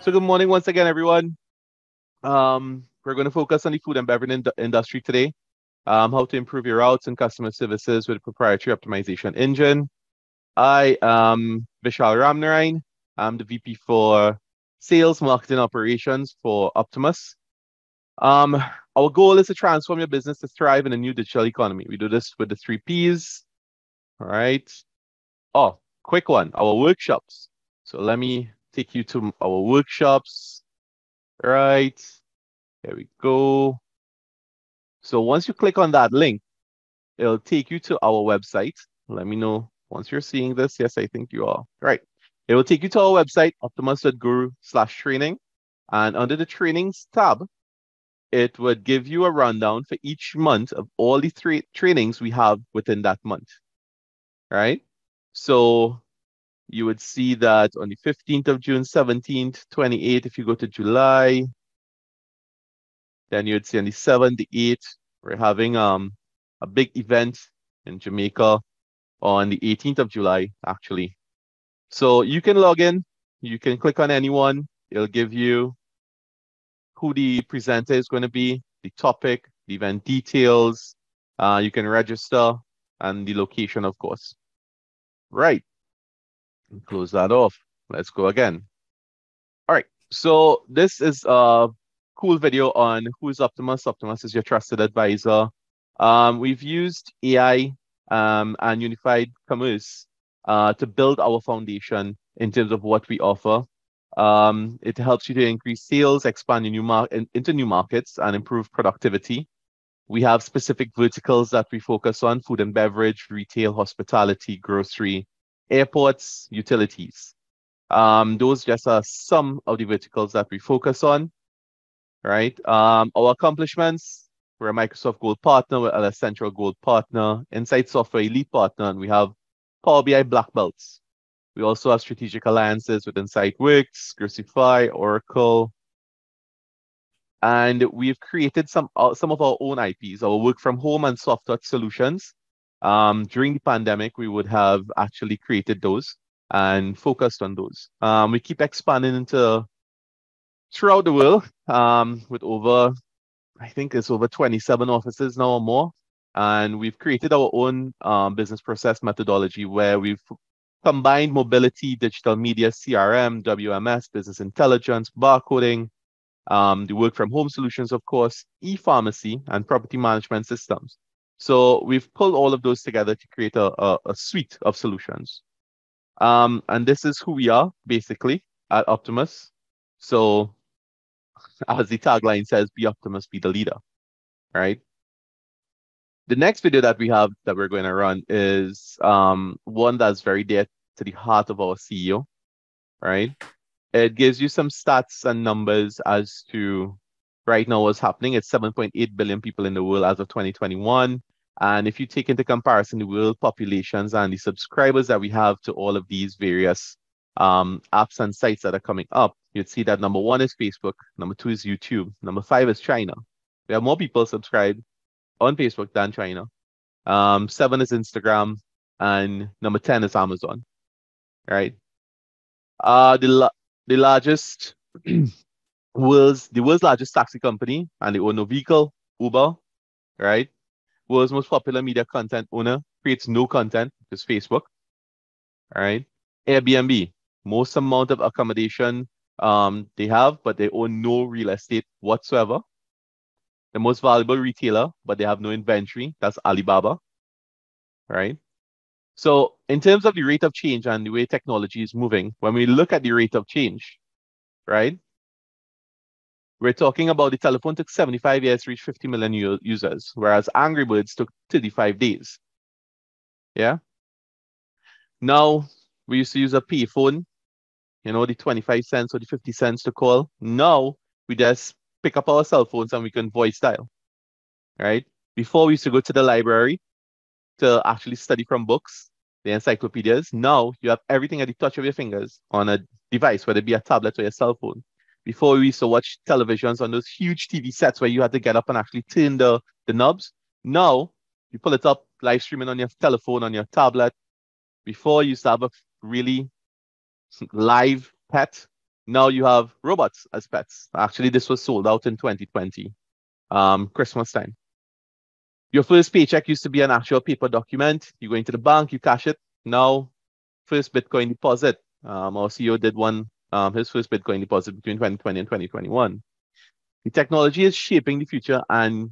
So good morning once again, everyone. We're going to focus on the food and beverage industry today. How to improve your routes and customer services with a proprietary optimization engine. I am Vishal Ramnarain. I'm the VP for Sales, Marketing, Operations for Optimus. Our goal is to transform your business to thrive in a new digital economy. We do this with the 3Ps. All right. Oh, quick one, our workshops. So let me take you to our workshops. Right. There we go. So once you click on that link, it'll take you to our website. Let me know once you're seeing this. Yes, I think you are. Right. It will take you to our website, optimus.guru/training. And under the trainings tab, it would give you a rundown for each month of all the three trainings we have within that month. Right. So you would see that on the 15th of June, 17th, 28th, if you go to July, then you'd see on the 7th, the 8th, we're having a big event in Jamaica on the 18th of July, actually. So you can log in, you can click on anyone, it'll give you who the presenter is going to be, the topic, the event details, you can register, and the location, of course. Right. Close that off. Let's go again. All right. So this is a cool video on who's Optimus. Optimus is your trusted advisor. We've used AI and unified commerce to build our foundation in terms of what we offer. It helps you to increase sales, expand into new markets, and improve productivity. We have specific verticals that we focus on: food and beverage, retail, hospitality, grocery, airports, utilities. Those just are some of the verticals that we focus on, right? Our accomplishments: we're a Microsoft Gold Partner, we're a Central Gold Partner, Insight Software Elite Partner, and we have Power BI Black Belts. We also have strategic alliances with InsightWorks, Groceify, Oracle, and we've created some of our own IPs, our work from home and soft touch solutions. During the pandemic, we would have actually created those and focused on those. We keep expanding into throughout the world with I think it's over 27 offices now or more. And we've created our own business process methodology where we've combined mobility, digital media, CRM, WMS, business intelligence, barcoding, the work from home solutions, of course, e-pharmacy, and property management systems. So we've pulled all of those together to create a suite of solutions. And this is who we are, basically, at Optimus. So as the tagline says, be Optimus, be the leader, right? The next video that we have that we're going to run is one that's very dear to the heart of our CEO, right? It gives you some stats and numbers as to right now what's happening. It's 7.8 billion people in the world as of 2021. And if you take into comparison the world populations and the subscribers that we have to all of these various apps and sites that are coming up, you'd see that number 1 is Facebook, number 2 is YouTube, number 5 is China. We have more people subscribed on Facebook than China. 7 is Instagram, and number 10 is Amazon, right? The largest world's largest taxi company, and they own no vehicle, Uber, right? World's most popular media content owner creates no content, which is Facebook, right? Airbnb, most amount of accommodation they have, but they own no real estate whatsoever. The most valuable retailer, but they have no inventory, that's Alibaba, right? So in terms of the rate of change and the way technology is moving, when we look at the rate of change, right? We're talking about the telephone took 75 years to reach 50 million users, whereas Angry Birds took 35 days. Yeah. Now, we used to use a payphone, you know, the 25 cents or the 50 cents to call. Now, we just pick up our cell phones and we can voice dial, right? Before, we used to go to the library to actually study from books, the encyclopedias. Now, you have everything at the touch of your fingers on a device, whether it be a tablet or your cell phone. Before, we used to watch televisions on those huge TV sets where you had to get up and actually turn the knobs. Now, you pull it up, live streaming on your telephone, on your tablet. Before, you used to have a really live pet. Now you have robots as pets. Actually, this was sold out in 2020, Christmas time. Your first paycheck used to be an actual paper document. You go into the bank, you cash it. Now, first Bitcoin deposit. Our CEO did his first Bitcoin deposit between 2020 and 2021. The technology is shaping the future, and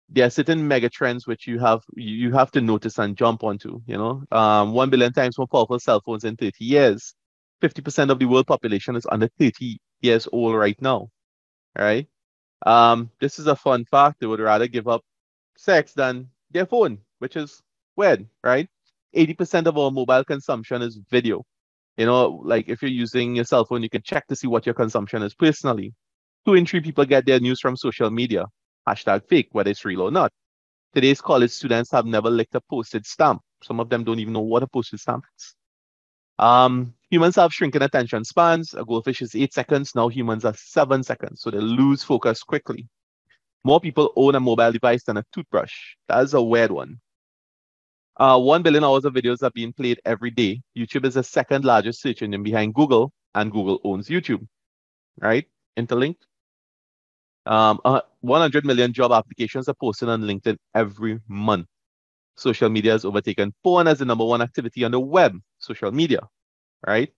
there are certain mega trends which you have to notice and jump onto. 1 billion times more powerful cell phones in 30 years. 50% of the world population is under 30 years old right now. Right? This is a fun fact. They would rather give up sex than their phone, which is weird, right? 80% of our mobile consumption is video. Like if you're using your cell phone, you can check to see what your consumption is personally. 2 in 3 people get their news from social media. #fake, whether it's real or not. Today's college students have never licked a postage stamp. Some of them don't even know what a postage stamp is. Humans have shrinking attention spans. A goldfish is 8 seconds. Now humans are 7 seconds. So they lose focus quickly. More people own a mobile device than a toothbrush. That's a weird one. 1 billion hours of videos are being played every day. YouTube is the second largest search engine behind Google, and Google owns YouTube, right? Interlinked. 100 million job applications are posted on LinkedIn every month. Social media has overtaken porn as the #1 activity on the web, social media, right?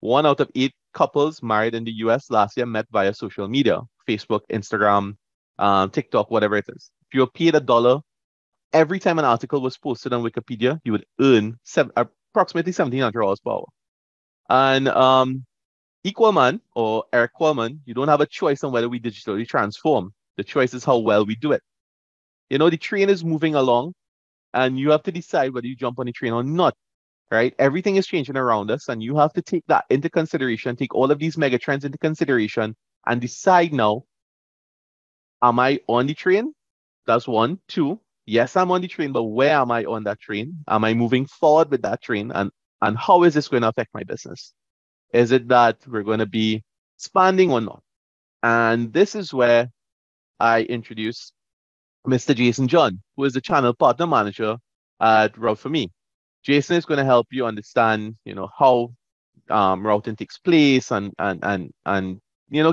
1 out of 8 couples married in the US last year met via social media, Facebook, Instagram, TikTok, whatever it is. If you were paid $1 every time an article was posted on Wikipedia, you would earn approximately $1,700 per hour. And Equalman or Eric Qualman, you don't have a choice on whether we digitally transform. The choice is how well we do it. The train is moving along, and you have to decide whether you jump on the train or not, right? Everything is changing around us, and you have to take that into consideration, take all of these mega trends into consideration, and decide now, am I on the train? That's 1. 2, yes, I'm on the train, but where am I on that train? Am I moving forward with that train? And how is this going to affect my business? Is it that we're going to be expanding or not? And this is where I introduce Mr. Jason John, who is the channel partner manager at Route4Me. Jason is going to help you understand, how routing takes place and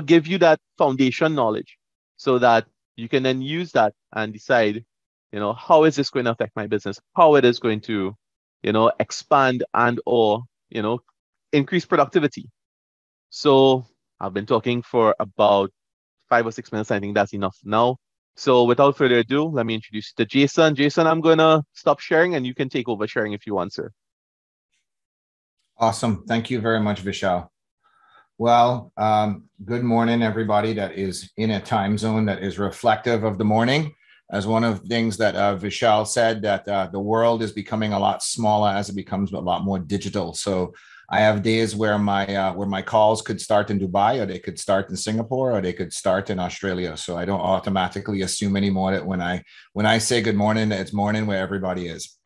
give you that foundation knowledge so that you can then use that and decide, how is this going to affect my business? How it is going to, expand and or, increase productivity. So I've been talking for about 5 or 6 minutes. I think that's enough now. So without further ado, let me introduce you to Jason. Jason, I'm going to stop sharing and you can take over sharing if you want, sir. Awesome. Thank you very much, Vishal. Well, good morning, everybody that is in a time zone that is reflective of the morning. As one of the things that Vishal said, that the world is becoming a lot smaller as it becomes a lot more digital. So I have days where my calls could start in Dubai, or they could start in Singapore, or they could start in Australia. So I don't automatically assume anymore that when I say good morning, it's morning where everybody is.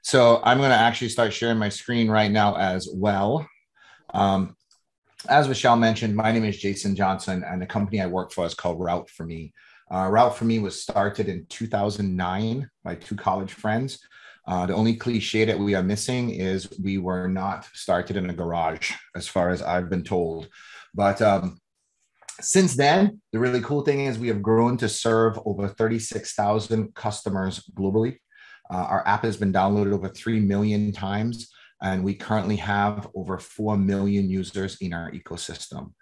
So I'm going to actually start sharing my screen right now as well. As Vishal mentioned, my name is Jason Johnson, and the company I work for is called Route4Me. Route4Me was started in 2009 by 2 college friends. The only cliche that we are missing is we were not started in a garage, as far as I've been told. But since then, the really cool thing is we have grown to serve over 36,000 customers globally. Our app has been downloaded over 3 million times, and we currently have over 4 million users in our ecosystem.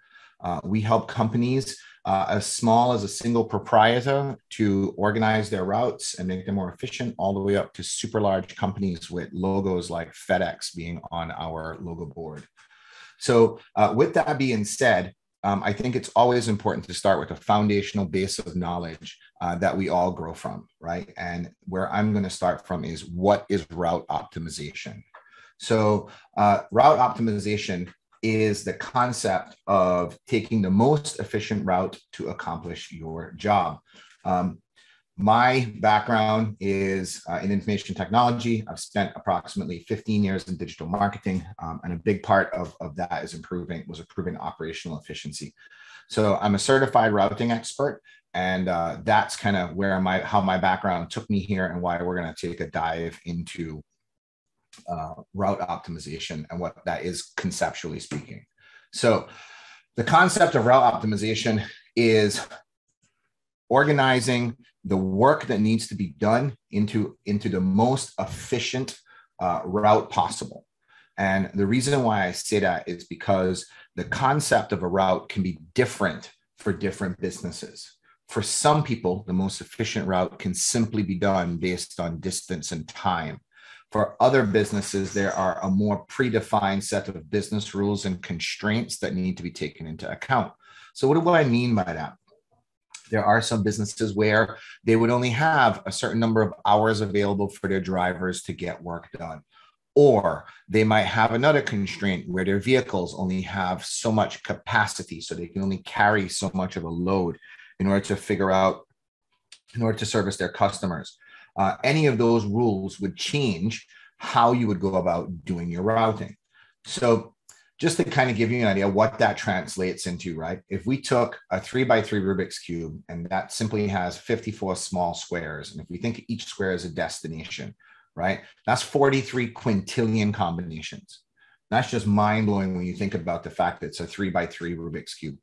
We help companies as small as a single proprietor to organize their routes and make them more efficient, all the way up to super large companies with logos like FedEx being on our logo board. So with that being said, I think it's always important to start with a foundational base of knowledge that we all grow from, right? And where I'm going to start from is, what is route optimization? So route optimization is the concept of taking the most efficient route to accomplish your job. My background is in information technology. I've spent approximately 15 years in digital marketing, and a big part of that is improving operational efficiency. So I'm a certified routing expert, and that's kind of where how my background took me here, and why we're going to take a dive into route optimization and what that is conceptually speaking. So The concept of route optimization is organizing the work that needs to be done into the most efficient route possible. And the reason why I say that is because the concept of a route can be different for different businesses. For some people, the most efficient route can simply be done based on distance and time. For other businesses, there are a more predefined set of business rules and constraints that need to be taken into account. So what do I mean by that? There are some businesses where they would only have a certain number of hours available for their drivers to get work done. Or they might have another constraint where their vehicles only have so much capacity, so they can only carry so much of a load in order to service their customers. Any of those rules would change how you would go about doing your routing. So just to kind of give you an idea what that translates into, right? If we took a 3x3 Rubik's Cube, and that simply has 54 small squares, and if we think each square is a destination, right? That's 43 quintillion combinations. That's just mind-blowing when you think about the fact that it's a 3x3 Rubik's Cube,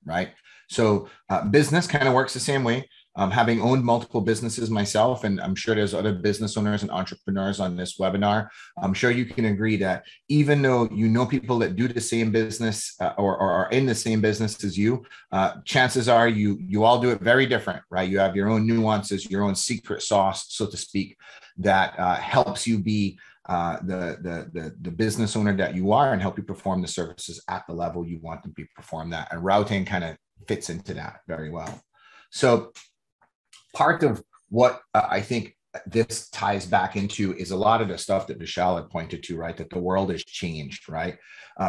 right? So business kind of works the same way. Having owned multiple businesses myself, and I'm sure there's other business owners and entrepreneurs on this webinar, I'm sure you can agree that even though you know people that do the same business or are in the same business as you, chances are you all do it very different, right? You have your own nuances, your own secret sauce, so to speak, that helps you be the business owner that you are and help you perform the services at the level you want them to be performed at. And routing kind of fits into that very well. So part of what I think this ties back into is a lot of the stuff that Vishal had pointed to, right? That the world has changed, right?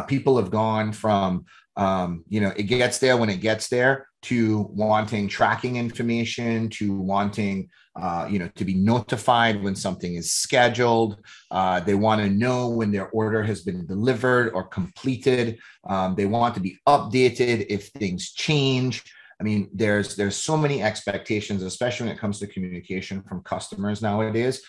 People have gone from, it gets there when it gets there, to wanting tracking information, to wanting, to be notified when something is scheduled. They want to know when their order has been delivered or completed. They want to be updated if things change. I mean, there's so many expectations, especially when it comes to communication from customers nowadays,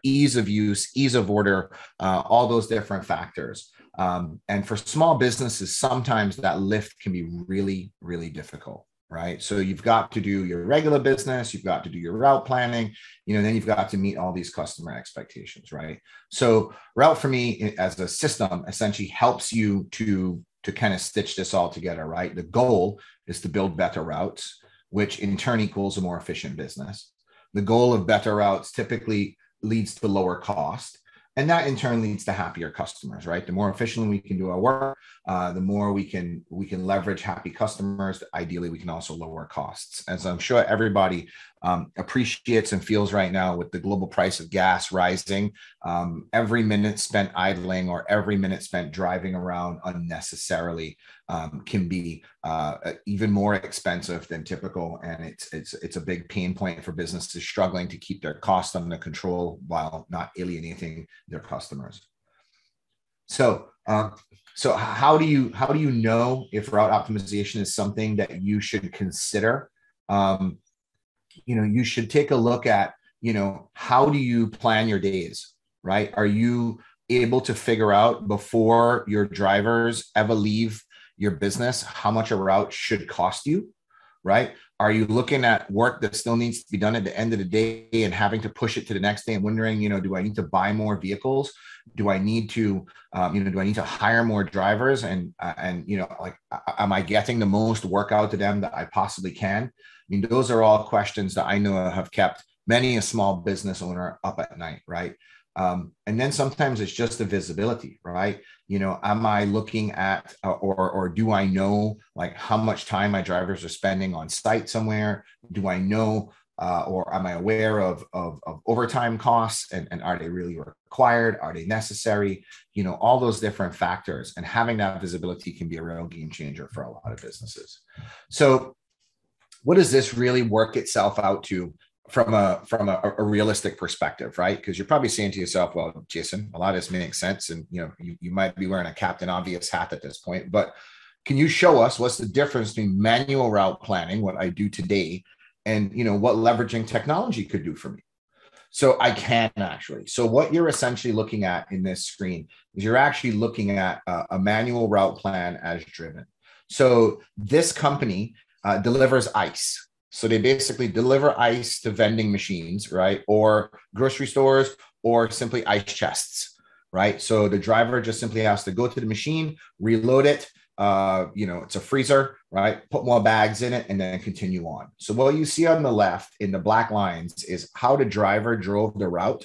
ease of use, ease of order, all those different factors. And for small businesses, sometimes that lift can be really, really difficult, right? So you've got to do your regular business, you've got to do your route planning, then you've got to meet all these customer expectations, right? So route for me as a system essentially helps you to kind of stitch this all together, right? The goal is to build better routes, which in turn equals a more efficient business. The goal of better routes typically leads to lower cost, and that in turn leads to happier customers, right? The more efficiently we can do our work, the more we can leverage happy customers. Ideally, we can also lower costs. As I'm sure everybody appreciates and feels right now with the global price of gas rising, every minute spent idling or every minute spent driving around unnecessarily can be even more expensive than typical, and it's a big pain point for businesses struggling to keep their costs under control while not alienating their customers. So how do you know if route optimization is something that you should consider? You should take a look at, how do you plan your days, right? Are you able to figure out before your drivers ever leave your business how much a route should cost you, right? Are you looking at work that still needs to be done at the end of the day and having to push it to the next day and wondering, do I need to buy more vehicles? Do I need to, hire more drivers? And am I getting the most work out to them that I possibly can? I mean, those are all questions that I know have kept many a small business owner up at night, right? And then sometimes it's just the visibility, right? Am I looking at, or do I know like how much time my drivers are spending on site somewhere? Do I know, or am I aware of overtime costs, and are they really required? Are they necessary? All those different factors, and having that visibility can be a real game changer for a lot of businesses. So what does this really work itself out to from a realistic perspective, right? Because you're probably saying to yourself, well, Jason, a lot of this makes sense. And, you might be wearing a Captain Obvious hat at this point, but can you show us what's the difference between manual route planning, what I do today, and, what leveraging technology could do for me? So I can actually. So what you're essentially looking at in this screen is you're actually looking at a manual route plan as driven. So this company delivers ice. So they basically deliver ice to vending machines, right? Or grocery stores, or simply ice chests, right? So the driver just simply has to go to the machine, reload it. It's a freezer, right? Put more bags in it and then continue on. So what you see on the left in the black lines is how the driver drove the route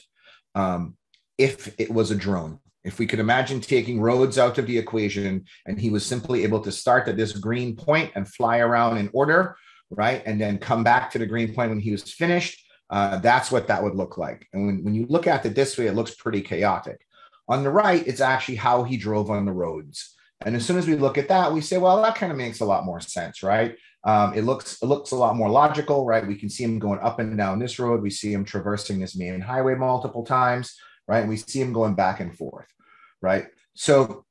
if it was a drone. If we could imagine taking roads out of the equation and he was simply able to start at this green point and fly around in order, right? And then come back to the green point when he was finished, that's what that would look like. And when you look at it this way, it looks pretty chaotic. On the right, it's actually how he drove on the roads. And as soon as we look at that, we say, well, that kind of makes a lot more sense, right? It looks a lot more logical, right? We can see him going up and down this road. We see him traversing this main highway multiple times, right? And we see him going back and forth, right? So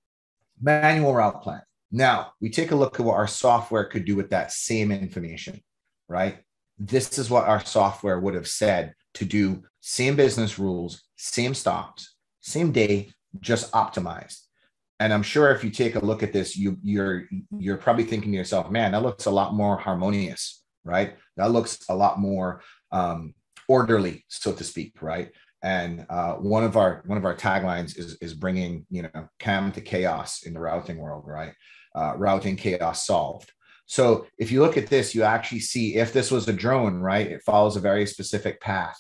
manual route plan. Now we take a look at what our software could do with that same information, right? This is what our software would have said to do: same business rules, same stops, same day, just optimized. And I'm sure if you take a look at this, you're probably thinking to yourself, man, that looks a lot more harmonious, right? That looks a lot more orderly, so to speak, right? And one of our taglines is bringing CAM to chaos in the routing world, right? Routing chaos solved. So if you look at this, you actually see if this was a drone, right? It follows a very specific path,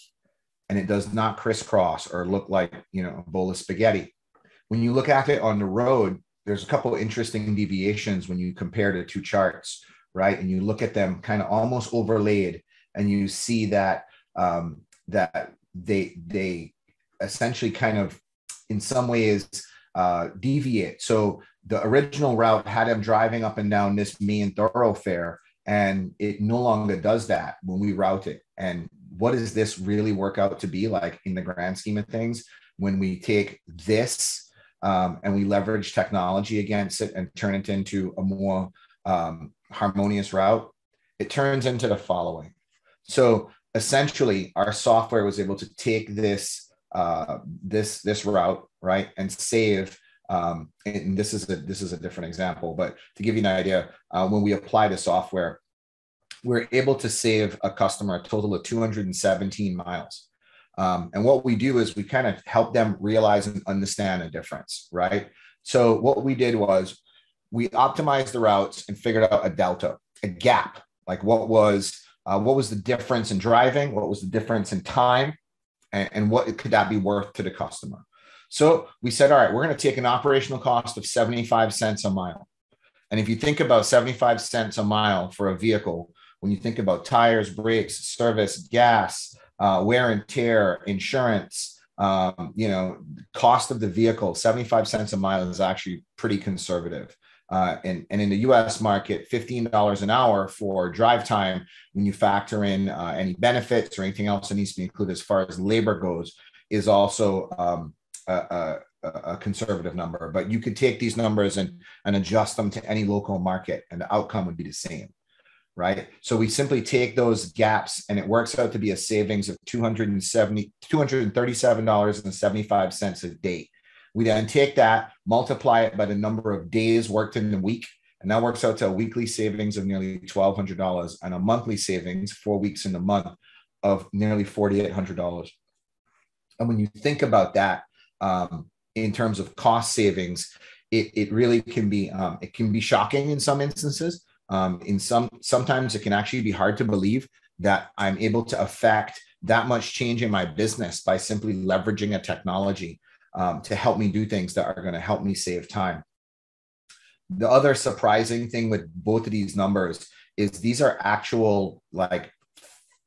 and it does not crisscross or look like a bowl of spaghetti. When you look at it on the road, there's a couple of interesting deviations when you compare the two charts, right? And you look at them kind of almost overlaid, and you see that that they essentially kind of in some ways deviate. So the original route had him driving up and down this main thoroughfare, and it no longer does that when we route it. And what does this really work out to be like in the grand scheme of things when we take this and we leverage technology against it and turn it into a more harmonious route? It turns into the following. So essentially, our software was able to take this this route, right, and save. And this is a different example, but to give you an idea, when we apply the software, we're able to save a customer a total of 217 miles. And what we do is we kind of help them realize and understand the difference, right? So what we did was we optimized the routes and figured out a delta, a gap, like what was the difference in driving, what was the difference in time, and what could that be worth to the customer. So we said, all right, we're going to take an operational cost of 75 cents a mile. And if you think about 75 cents a mile for a vehicle, when you think about tires, brakes, service, gas, wear and tear, insurance, cost of the vehicle, 75 cents a mile is actually pretty conservative. And in the US market, $15 an hour for drive time, when you factor in any benefits or anything else that needs to be included as far as labor goes, is also a conservative number. But you could take these numbers and adjust them to any local market, and the outcome would be the same, right? So we simply take those gaps, and it works out to be a savings of $237.75 a day. We then take that, multiply it by the number of days worked in the week, and that works out to a weekly savings of nearly $1,200 and a monthly savings, 4 weeks in the month, of nearly $4,800. And when you think about that in terms of cost savings, it really can be shocking in some instances. Sometimes it can actually be hard to believe that I'm able to affect that much change in my business by simply leveraging a technology to help me do things that are going to help me save time. The other surprising thing with both of these numbers is these are actual like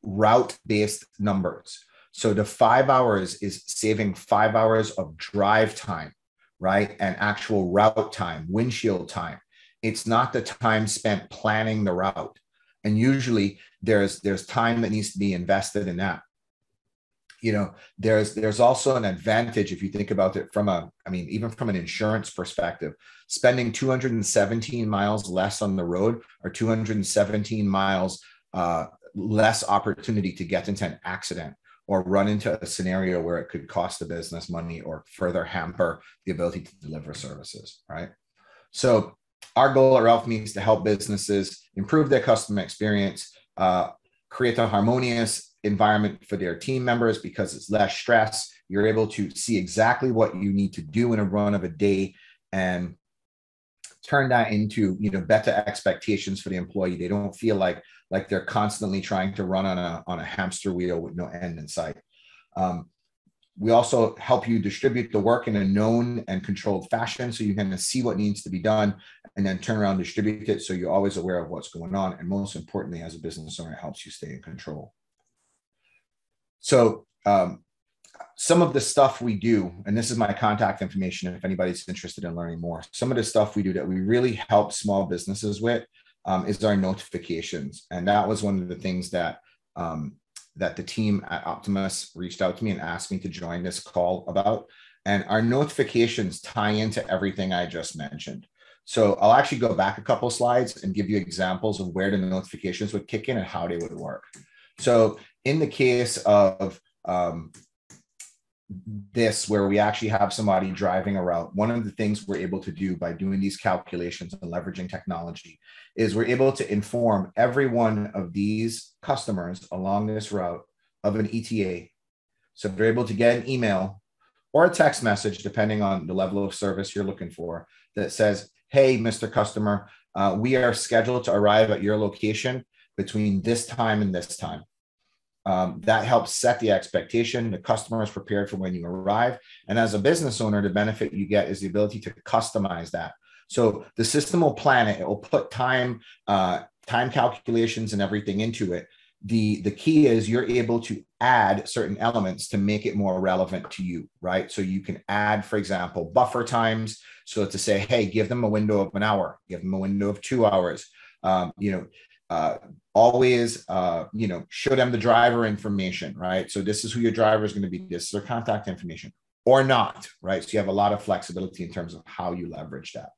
route-based numbers. So the 5 hours is saving 5 hours of drive time, right? And actual route time, windshield time. It's not the time spent planning the route. And usually there's time that needs to be invested in that. There's also an advantage if you think about it even from an insurance perspective. Spending 217 miles less on the road, or 217 miles less opportunity to get into an accident or run into a scenario where it could cost the business money or further hamper the ability to deliver services, right? So Our goal at Ralph is to help businesses improve their customer experience, create a harmonious environment for their team members because it's less stress. You're able to see exactly what you need to do in a run of a day and turn that into, better expectations for the employee. They don't feel like they're constantly trying to run on a hamster wheel with no end in sight. We also help you distribute the work in a known and controlled fashion, so you can see what needs to be done and then turn around and distribute it, so you're always aware of what's going on. And most importantly, as a business owner, it helps you stay in control. So some of the stuff we do, and this is my contact information if anybody's interested in learning more, some of the stuff we do that we really help small businesses with is our notifications. And that was one of the things that the team at Optimus reached out to me and asked me to join this call about. And our notifications tie into everything I just mentioned. So I'll actually go back a couple slides and give you examples of where the notifications would kick in and how they would work. So in the case of this, where we actually have somebody driving a route, one of the things we're able to do by doing these calculations and leveraging technology is we're able to inform every one of these customers along this route of an ETA. So they're able to get an email or a text message, depending on the level of service you're looking for, that says, hey, Mr. Customer, we are scheduled to arrive at your location between this time and this time. That helps set the expectation. The customer is prepared for when you arrive. And as a business owner, the benefit you get is the ability to customize that. So the system will plan it. It will put time calculations and everything into it. The key is you're able to add certain elements to make it more relevant to you, right? So you can add, for example, buffer times. So to say, hey, give them a window of an hour, give them a window of 2 hours, always, show them the driver information, right? So this is who your driver is going to be. This is their contact information or not, right? So you have a lot of flexibility in terms of how you leverage that.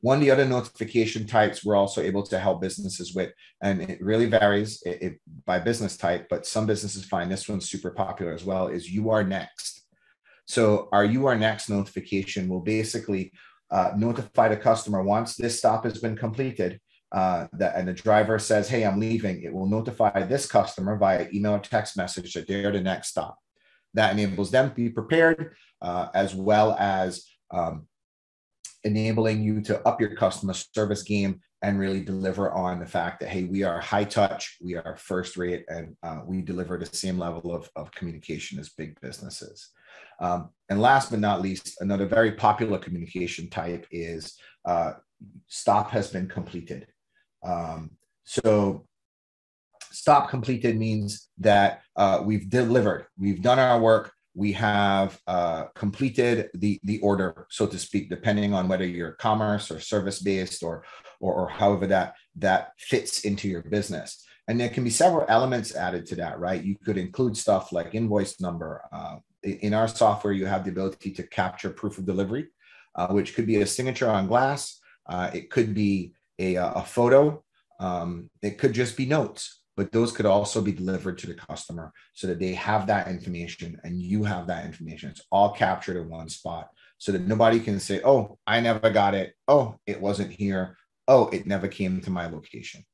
One of the other notification types we're also able to help businesses with, and it really varies by business type, but some businesses find this one super popular as well, is you are next. So our you are next notification will basically notify the customer once this stop has been completed, and the driver says, hey, I'm leaving. It will notify this customer via email or text message that they're the next stop. That enables them to be prepared, as well as enabling you to up your customer service game and really deliver on the fact that, hey, we are high touch, we are first rate, and we deliver the same level of communication as big businesses. And last but not least, another very popular communication type is stop has been completed. So stop completed means that we've delivered, we've done our work, we have completed the order, so to speak, depending on whether you're commerce or service-based or however that fits into your business. And there can be several elements added to that, right? You could include stuff like invoice number. In our software, you have the ability to capture proof of delivery, which could be a signature on glass. It could be a photo. It could just be notes. But those could also be delivered to the customer so that they have that information and you have that information. It's all captured in one spot so that nobody can say, oh, I never got it. Oh, it wasn't here. Oh, it never came to my location.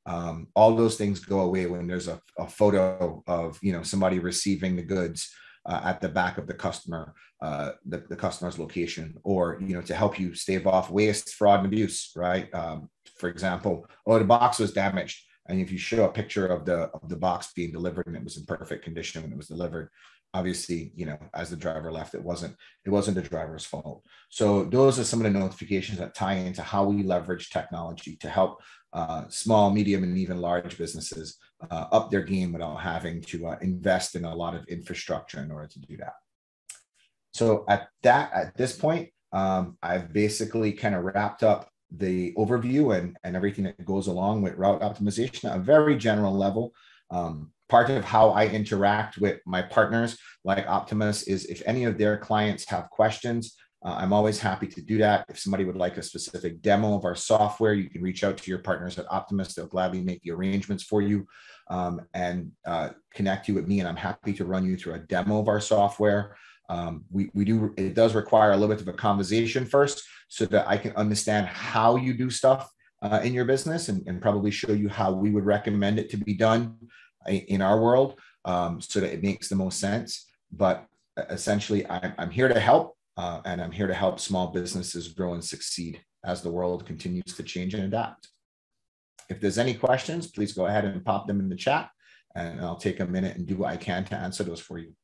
All those things go away when there's a photo of somebody receiving the goods at the back of the customer, the customer's location, or to help you stave off waste, fraud, and abuse, right? For example, the box was damaged. And if you show a picture of the box being delivered and it was in perfect condition when it was delivered, obviously, as the driver left, it wasn't the driver's fault. So those are some of the notifications that tie into how we leverage technology to help small, medium, and even large businesses up their game without having to invest in a lot of infrastructure in order to do that. So at this point, I've basically kind of wrapped up the overview and everything that goes along with route optimization at a very general level. Part of how I interact with my partners like Optimus is if any of their clients have questions, I'm always happy to do that. If somebody would like a specific demo of our software, you can reach out to your partners at Optimus. They'll gladly make the arrangements for you and connect you with me, and I'm happy to run you through a demo of our software. It does require a little bit of a conversation first. so that I can understand how you do stuff in your business, and probably show you how we would recommend it to be done in our world, so that it makes the most sense. But essentially, I'm here to help, and I'm here to help small businesses grow and succeed as the world continues to change and adapt. If there's any questions, please go ahead and pop them in the chat, and I'll take a minute and do what I can to answer those for you.